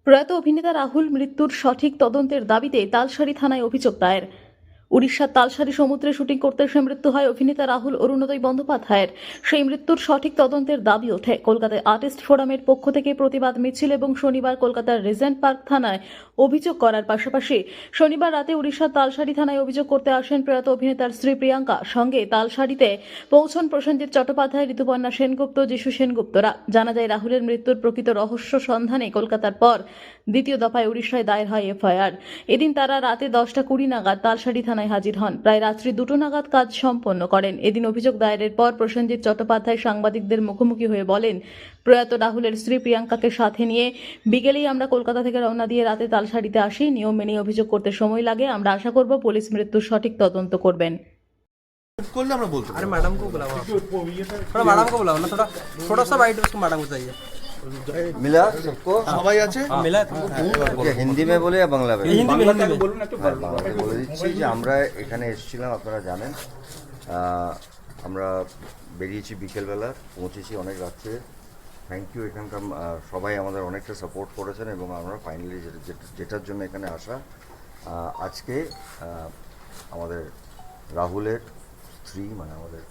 প্রয়াত অভিনেতা রাহুল মৃত্যুর সঠিক তদন্তের দাবিতে তালসারি থানায় অভিযোগ দায়ের। উড়িষ্যার তালসারি সমুদ্রে শুটিং করতে এসে মৃত্যু হয় অভিনেতা রাহুল অরুণোদয় বন্দ্যোপাধ্যায়ের। সেই মৃত্যুর সঠিক তদন্তের দাবি ওঠে। কলকাতায় আর্টিস্ট ফোরামের পক্ষ থেকে প্রতিবাদ মিছিল এবং শনিবার কলকাতার রিজেন্ট পার্ক থানায় অভিযোগ করার পাশাপাশি শনিবার রাতে উড়িষ্যার তালসারি থানায় অভিযোগ করতে আসেন প্রয়াত অভিনেতার স্ত্রী প্রিয়াঙ্কা। সঙ্গে তালসারিতে পৌঁছন প্রসেনজিৎ চট্টোপাধ্যায়, ঋতুপর্ণা সেনগুপ্ত, যিশু সেনগুপ্তরা। জানা যায়, রাহুলের মৃত্যুর প্রকৃত রহস্য সন্ধানে কলকাতার পর দ্বিতীয় দফায় উড়িষ্যায় দায়ের হয় এফআইআর। এদিন তারা রাতে 10:20 নাগাদ তালসারি থানায় হাজির হন। প্রায় রাত্রি 2টো নাগাদ কাজ সম্পন্ন করেন। এদিন অভিযোগ দায়েরের পর প্রসেনজিৎ চট্টোপাধ্যায় সাংবাদিকদের মুখোমুখি হয়ে বলেন, প্রয়াত রাহুলের স্ত্রী প্রিয়াঙ্কাকে সাথে নিয়ে বিকেলেই আমরা কলকাতা থেকে রওনা দিয়ে রাতে তালসারিতে আসি। নিয়ম মেনে অভিযোগ করতে সময় লাগে। আমরা আশা করব পুলিশ মৃত্যুর সঠিক তদন্ত করবেন। করলে আমরা বলতে अरे मैडम को बुलाओ आप। थोड़ा मैडम को बुलाओ ना, थोड़ा थोड़ा सा वाइट उसको मैडम को चाहिए। मिला सबको? সবাই আছে मिला क्या हिंदी में बोले या बांग्ला में? हिंदी में হ্যাঁ, বাংলাতে বলে দিচ্ছি যে আমরা এখানে এসেছিলাম, আপনারা জানেন। আমরা বেরিয়েছি বিকেলবেলা, পৌঁছেছি অনেক রাত্রে। থ্যাংক ইউ, এখানকার সবাই আমাদের অনেকটা সাপোর্ট করেছেন এবং আমরা ফাইনালি যেটার জন্য এখানে আসা, আজকে আমাদের রাহুলের স্ত্রী মানে আমাদের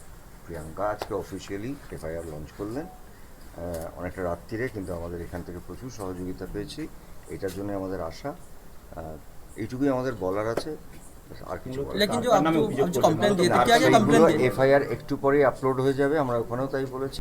প্রিয়াঙ্কা আজকে অফিসিয়ালি এফআইআর লঞ্চ করলেন অনেকটা রাত্রিরে, কিন্তু আমাদের এখান থেকে প্রচুর সহযোগিতা পেয়েছি। এটার জন্য আমাদের আশা, এইটুকুই আমাদের বলার আছে, আর কিছু लेकिन जो आपको जो कंप्लेंट दिए थे, क्या क्या कंप्लेंट दिए? এফআইআর একটু পরেই আপলোড হয়ে যাবে, আমরা ওখানেও তাই বলেছি।